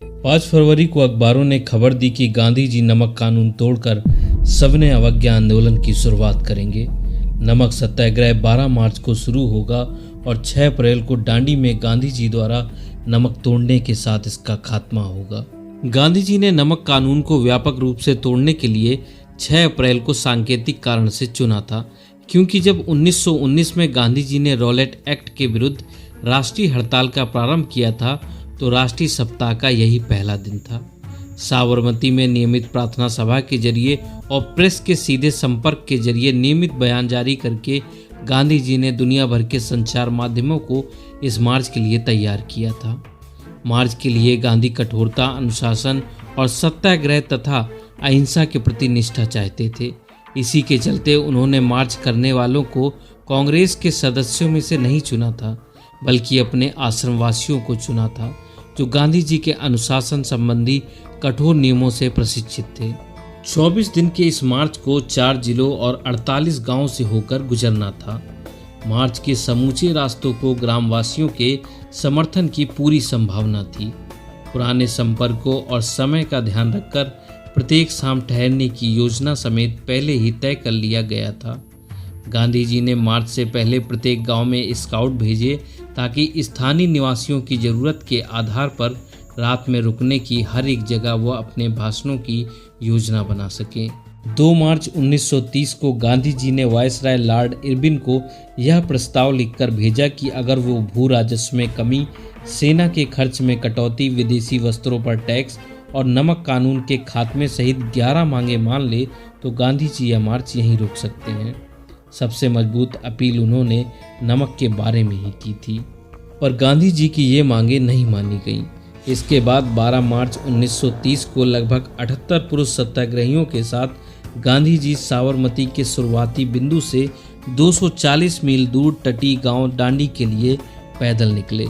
5 फरवरी को अखबारों ने खबर दी कि गांधी जी नमक कानून तोड़कर सविनय अवज्ञा आंदोलन की शुरुआत करेंगे। नमक सत्याग्रह 12 मार्च को शुरू होगा और 6 अप्रैल को दांडी में गांधी जी द्वारा नमक तोड़ने के साथ इसका खात्मा होगा। गांधी जी ने नमक कानून को व्यापक रूप से तोड़ने के लिए 6 अप्रैल को सांकेतिक कारण से चुना था, क्योंकि जब 1919 में गांधी जी ने रॉलेट एक्ट के विरुद्ध राष्ट्रीय हड़ताल का प्रारंभ किया था तो राष्ट्रीय सप्ताह का यही पहला दिन था। साबरमती में नियमित प्रार्थना सभा के जरिए और प्रेस के सीधे संपर्क के जरिए नियमित बयान जारी करके गांधी जी ने दुनिया भर के संचार माध्यमों को इस मार्च के लिए तैयार किया था। मार्च के लिए गांधी कठोरता, अनुशासन और सत्याग्रह तथा अहिंसा के प्रति निष्ठा चाहते थे। इसी के चलते उन्होंने मार्च करने वालों को कांग्रेस के सदस्यों में से नहीं चुना था, बल्कि अपने आश्रमवासियों को चुना था, जो गांधी जी के अनुशासन संबंधी कठोर नियमों से प्रशिक्षित थे। 24 दिन के इस मार्च को 4 जिलों और 48 गांवों से होकर गुजरना था। मार्च के समूचे रास्तों को ग्रामवासियों के समर्थन की पूरी संभावना थी। पुराने संपर्कों और समय का ध्यान रखकर प्रत्येक शाम ठहरने की योजना समेत पहले ही तय कर लिया गया था। गांधी जी ने मार्च से पहले प्रत्येक गांव में स्काउट भेजे ताकि स्थानीय निवासियों की जरूरत के आधार पर रात में रुकने की हर एक जगह वह अपने भाषणों की योजना बना सके। 2 मार्च 1930 को गांधी जी ने वायसराय लॉर्ड इरविन को यह प्रस्ताव लिखकर भेजा कि अगर वो भू राजस्व में कमी, सेना के खर्च में कटौती, विदेशी वस्त्रों पर टैक्स और नमक कानून के खात्मे सहित 11 मांगे मान ले तो गांधी जी यह मार्च यहीं रोक सकते हैं। सबसे मजबूत अपील उन्होंने नमक के बारे में ही की थी, पर गांधी जी की ये मांगे नहीं मानी गईं। इसके बाद 12 मार्च 1930 को लगभग 78 पुरुष सत्याग्रहियों के साथ गांधी जी साबरमती के शुरुआती बिंदु से 240 मील दूर तटीय गांव दांडी के लिए पैदल निकले।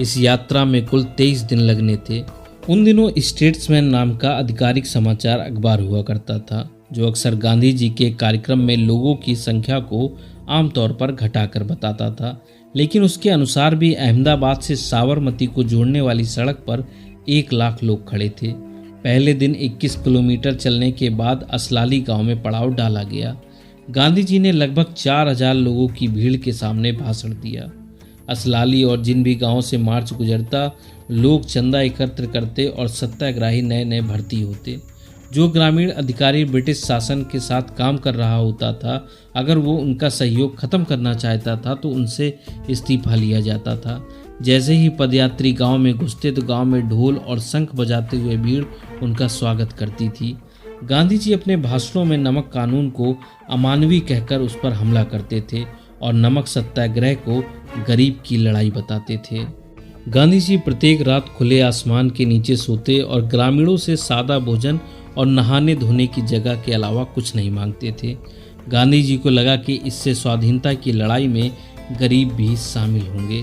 इस यात्रा में कुल 23 दिन लगने थे। उन दिनों स्टेट्समैन नाम का आधिकारिक समाचार अखबार हुआ करता था, जो अक्सर गांधी जी के कार्यक्रम में लोगों की संख्या को आमतौर पर घटाकर बताता था, लेकिन उसके अनुसार भी अहमदाबाद से साबरमती को जोड़ने वाली सड़क पर 1 लाख लोग खड़े थे। पहले दिन 21 किलोमीटर चलने के बाद असलाली गांव में पड़ाव डाला गया। गांधी जी ने लगभग 4000 लोगों की भीड़ के सामने भाषण दिया। असलाली और जिन भी गांवों से मार्च गुजरता, लोग चंदा एकत्र करते और सत्याग्रही नए नए भर्ती होते। जो ग्रामीण अधिकारी ब्रिटिश शासन के साथ काम कर रहा होता था, अगर वो उनका सहयोग खत्म करना चाहता था तो उनसे इस्तीफा लिया जाता था। जैसे ही पदयात्री गांव में घुसते तो गांव में ढोल और शंख बजाते हुए भीड़ उनका स्वागत करती थी। गांधी जी अपने भाषणों में नमक कानून को अमानवीय कहकर उस पर हमला करते थे और नमक सत्याग्रह को गरीब की लड़ाई बताते थे। गांधी जी प्रत्येक रात खुले आसमान के नीचे सोते और ग्रामीणों से सादा भोजन और नहाने धोने की जगह के अलावा कुछ नहीं मांगते थे। गांधी जी को लगा कि इससे स्वाधीनता की लड़ाई में गरीब भी शामिल होंगे।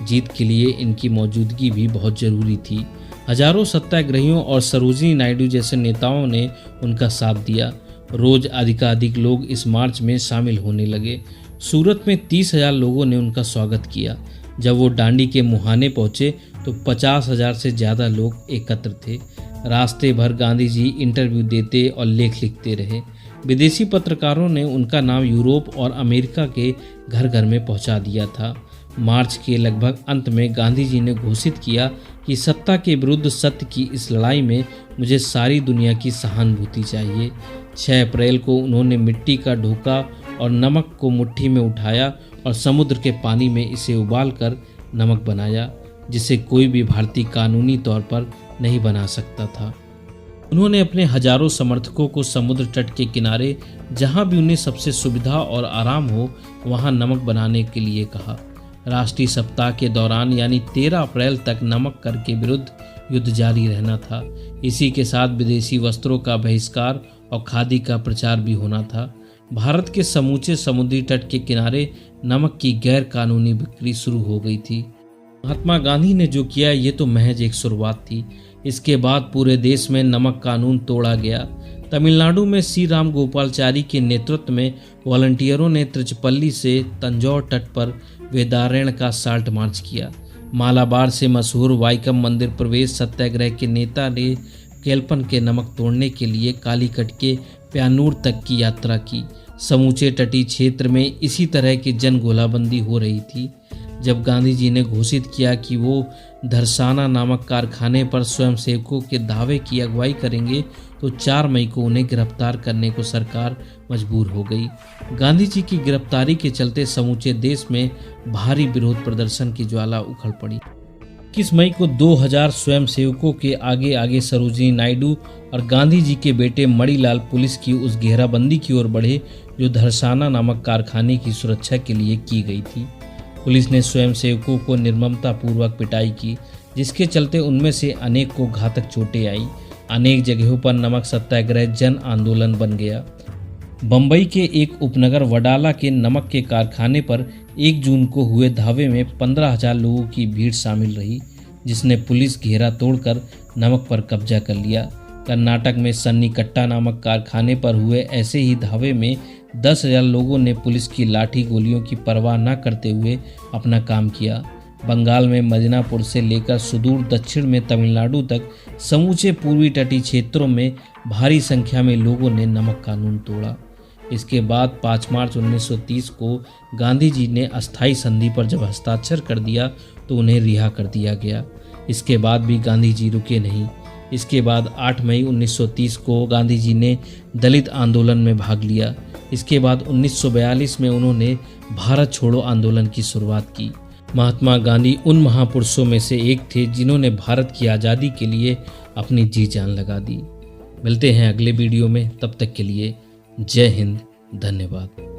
जीत के लिए इनकी मौजूदगी भी बहुत जरूरी थी। हजारों सत्याग्रहियों और सरोजिनी नायडू जैसे नेताओं ने उनका साथ दिया। रोज अधिकाधिक लोग इस मार्च में शामिल होने लगे। सूरत में 30,000 लोगों ने उनका स्वागत किया। जब वो दांडी के मुहाने पहुंचे तो 50,000 से ज़्यादा लोग एकत्र थे। रास्ते भर गांधी जी इंटरव्यू देते और लेख लिखते रहे। विदेशी पत्रकारों ने उनका नाम यूरोप और अमेरिका के घर घर में पहुंचा दिया था। मार्च के लगभग अंत में गांधी जी ने घोषित किया कि सत्ता के विरुद्ध सत्य की इस लड़ाई में मुझे सारी दुनिया की सहानुभूति चाहिए। 6 अप्रैल को उन्होंने मिट्टी का ढोका और नमक को मुट्ठी में उठाया और समुद्र के पानी में इसे उबालकर नमक बनाया, जिसे कोई भी भारतीय कानूनी तौर पर नहीं बना सकता था। उन्होंने अपने हजारों समर्थकों को समुद्र तट के किनारे जहां भी उन्हें सबसे सुविधा और आराम हो वहां नमक बनाने के लिए कहा। राष्ट्रीय सप्ताह के दौरान यानी 13 अप्रैल तक नमक कर के विरुद्ध युद्ध जारी रहना था। इसी के साथ विदेशी वस्त्रों का बहिष्कार और खादी का प्रचार भी होना था। भारत के समूचे समुद्री तट के किनारे नमक की गैर कानूनी बिक्री शुरू हो गई थी। महात्मा गांधी ने जो किया ये तो महज एक शुरुआत थी। इसके बाद पूरे देश में नमक कानून तोड़ा गया। तमिलनाडु में सी राम गोपालचारी के नेतृत्व में वॉलंटियरों ने त्रिचपल्ली से तंजौर तट पर वेदारण्य का साल्ट मार्च किया। मालाबार से मशहूर वाइकम मंदिर प्रवेश सत्याग्रह के नेता ने केलपन के नमक तोड़ने के लिए कालीकट के प्यानूर तक की यात्रा की। समूचे तटीय क्षेत्र में इसी तरह की जन गोलाबंदी हो रही थी। जब गांधी जी ने घोषित किया कि वो धरसाना नामक कारखाने पर स्वयंसेवकों के दावे की अगुवाई करेंगे तो 4 मई को उन्हें गिरफ्तार करने को सरकार मजबूर हो गई। गांधी जी की गिरफ्तारी के चलते समूचे देश में भारी विरोध प्रदर्शन की ज्वाला उखड़ पड़ी। 21 मई को 2000 स्वयंसेवकों के आगे आगे सरोजिनी नायडू और गांधी जी के बेटे मणिलाल पुलिस की उस घेराबंदी की ओर बढ़े जो धरसाना नामक कारखाने की सुरक्षा के लिए की गई थी। पुलिस ने स्वयंसेवकों को निर्ममता पूर्वक पिटाई की, जिसके चलते उनमें से अनेक को घातक चोटें आई। अनेक जगहों पर नमक सत्याग्रह जन आंदोलन बन गया। बम्बई के एक उपनगर वडाला के नमक के कारखाने पर 1 जून को हुए धावे में 15,000 लोगों की भीड़ शामिल रही, जिसने पुलिस घेरा तोड़कर नमक पर कब्जा कर लिया। कर्नाटक में सन्नीकट्टा नामक कारखाने पर हुए ऐसे ही धावे में 10,000 लोगों ने पुलिस की लाठी गोलियों की परवाह न करते हुए अपना काम किया। बंगाल में मदिनापुर से लेकर सुदूर दक्षिण में तमिलनाडु तक समूचे पूर्वी तटीय क्षेत्रों में भारी संख्या में लोगों ने नमक कानून तोड़ा। इसके बाद 5 मार्च 1930 को गांधी जी ने अस्थायी संधि पर जब हस्ताक्षर कर दिया तो उन्हें रिहा कर दिया गया। इसके बाद भी गांधी जी रुके नहीं। इसके बाद 8 मई 1930 को गांधी जी ने दलित आंदोलन में भाग लिया। इसके बाद 1942 में उन्होंने भारत छोड़ो आंदोलन की शुरुआत की। महात्मा गांधी उन महापुरुषों में से एक थे जिन्होंने भारत की आज़ादी के लिए अपनी जी जान लगा दी। मिलते हैं अगले वीडियो में, तब तक के लिए जय हिंद, धन्यवाद।